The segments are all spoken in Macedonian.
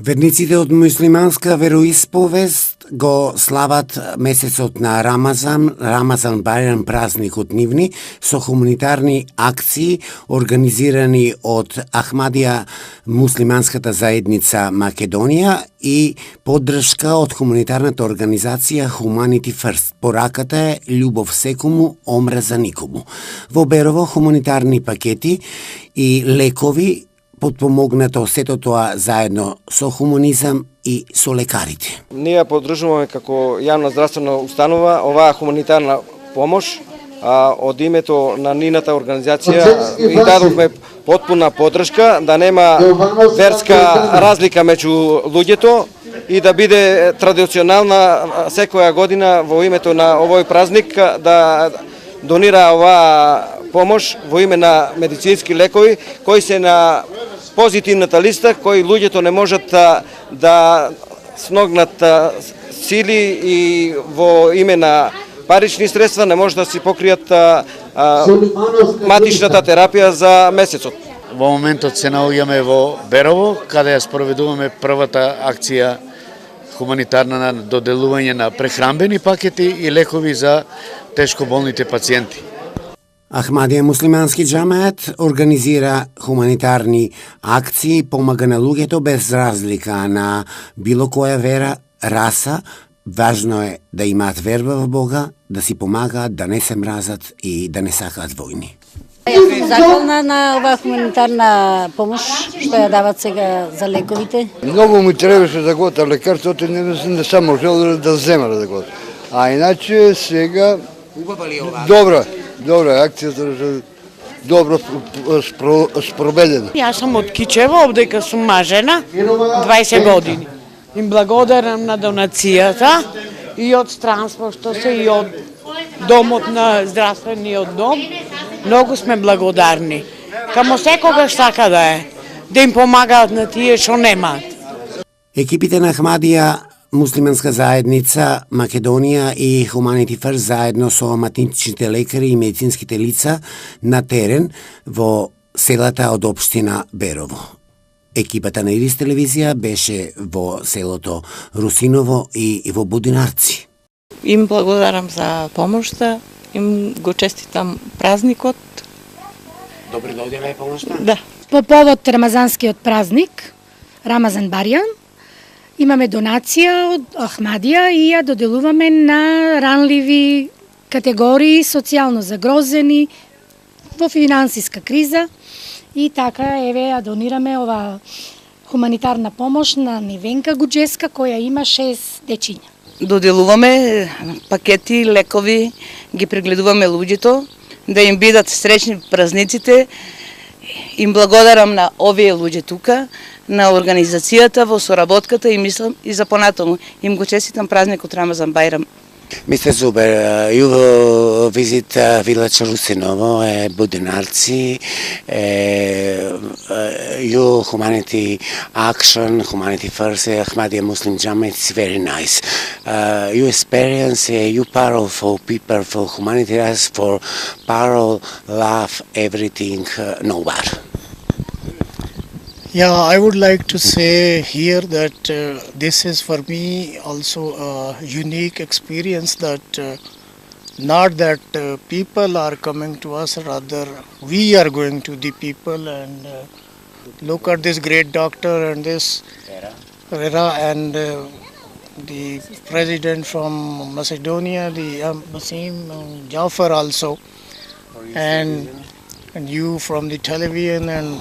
Верниците од муслиманска вероисповест го слават месецот на Рамазан Байрам празникот нивни, со хуманитарни акции организирани од Ахмадија муслиманската заедница Македонија и поддршка од хуманитарната организација Humanity First. Пораката е љубов секому, омраза никому. Во Берово хуманитарни пакети и лекови подпомогнато сето тоа заедно со хуманизам и со лекарите. Ние поддржуваме како јавна здравствена установа оваа хуманитарна помош, од името на нината организација и дадовме потпуна поддршка да нема верска разлика меѓу луѓето и да биде традиционална секоја година во името на овој празник да донира оваа помош во име на медицински лекови кои се на позитивната листа, кои луѓето не можат да сногнат сили и во име на парични средства не може да си покријат матичната терапија за месецот. Во моментот се наоѓаме во Берово, каде ја спроведуваме првата акција хуманитарна на доделување на прехранбени пакети и лекови за тешко болните пациенти. Ахмадија муслимански џамаат организира хуманитарни акции и помага на луѓето без разлика на било која вера, раса. Важно е да имаат верба во Бога, да си помагаат, да не се мразат и да не сакаат војни. Јас сум захвална на оваа хуманитарна помош што ја дават сега за лековите. Многу му требаше да гота лекарството, не сам можел да земе да гота. А иначе сега Убава ли ова? Добра акцијата, добро спроведена. Јас сум од Кичево, овдека сум мажена, 20 години. Им благодарам на донацијата и од странство што се и од домот на здравствениот дом. Многу сме благодарни. Камо секогаш така да им помагаат на тие што немаат. Екипите на Ахмадија муслиманска заедница Македонија и Humanity First заедно со матичните лекари и медицинските лица на терен во селата од општина Берово. Екипата на Ирис телевизија беше во селото Русиново и во Будинарци. Им благодарам за помошта, им го честитам празникот. Добре дојдена е помошта? Да. По повод рамазанскиот празник, Рамазан Барјан, имаме донација од Ахмадија и ја доделуваме на ранливи категории, социјално загрозени, во финансиска криза. И така, еве, ја донираме ова хуманитарна помош на Невенка Гуџеска, која има 6 дечиња. Доделуваме пакети, лекови, ги прегледуваме луѓето, да им бидат среќни празниците. Им благодарам на овие луѓе тука, на организацијата во соработката и мислам и за понатаму. Им го честитам празникот Рамазан Байрам. Mr. Zuber, you visit village Rusinovo, Budinarci, you Humanity Action, Humanity First, Ahmadiyya Muslim Jamaat, it's very nice. You experience, you powerful people for humanity, for power, love, everything, nowhere. Yeah, I would like to say here that this is for me also a unique experience that not that people are coming to us, rather we are going to the people and look at this great doctor and this Vera and the president from Macedonia, the Basim Jafar also, and you from the television and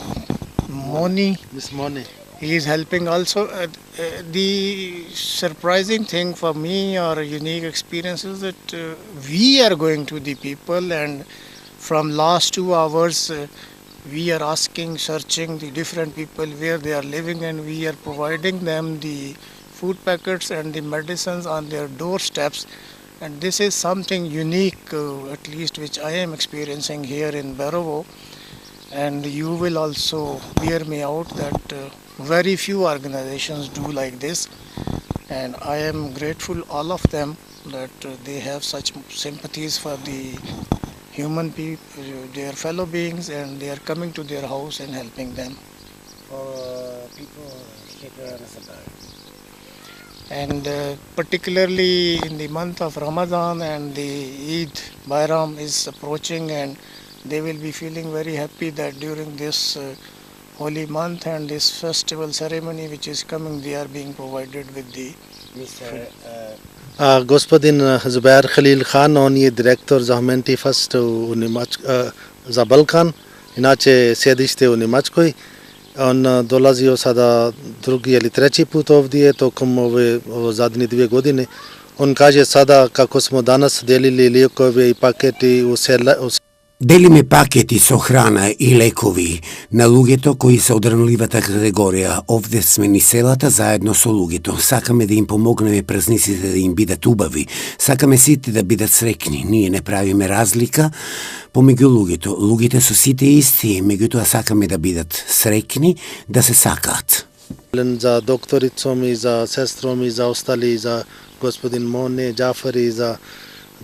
Miss Moni, he is helping also. The surprising thing for me or a unique experience is that we are going to the people, and from last 2 hours we are asking, searching the different people where they are living, and we are providing them the food packets and the medicines on their doorsteps. And this is something unique, at least which I am experiencing here in Berovo. And you will also bear me out that very few organizations do like this, and I am grateful all of them that they have such sympathies for the human people, their fellow beings, and they are coming to their house and helping them. for people here in Ramadan. And particularly in the month of Ramadan and the Eid Bayram is approaching, and they will be feeling very happy that during this holy month and this festival ceremony which is coming, they are being provided with the Господин Зубайр Халил Хан, он е директор за моменти фаст за Балкан, иначе седище у Немачкой. Он долазio sada drugi ili treći put ovdje tokom ove zadnje 2 godine. On kaže sada kako smo danas delili lijekove i paketi u Делиме пакети со храна и лекови на луѓето кои се од ранливата категорија. Овде сме ни селата заедно со луѓето. Сакаме да им помогнеме празниците да им бидат убави. Сакаме сите да бидат срекни. Ние не правиме разлика помеѓу луѓето. Луѓето со сите исти, меѓутоа сакаме да бидат срекни, да се сакаат. За докторицом и за сестром и за остали, за господин Моне, Джафари, за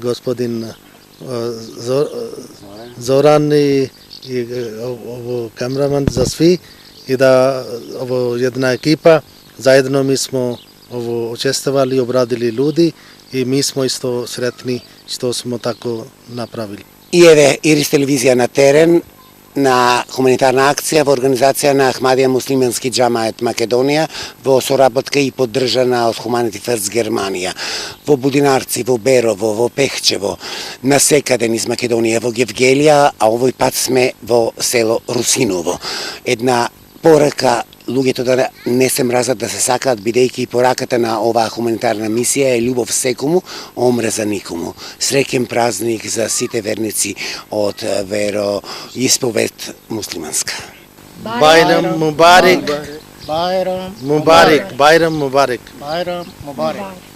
господин Zoran i ovo kameraman za svi i da ovo jedna ekipa zajedno mi smo ovo učestvovali, obradili ljudi i mi smo isto sretni što smo tako napravili. И еве Ирис телевизија на терен на хуманитарна акција во организација на Ахмадија муслимански џамает Македонија во соработка и поддржана од Humanity First Германија. Во Будинарци, во Берово, во Пехчево, насекаде низ Македонија, во Гевгелија, а овој пат сме во село Русиново. Една порака луѓето да не се мразат, да се сакаат, бидејќи пораката на оваа хуманитарна мисија е љубов секому, омраза никому. Среќен празник за сите верници од вероисповед муслиманска. Байрам Мубарек. Bayram Mubarak. Bayram Mubarak. Bayram Mubarak.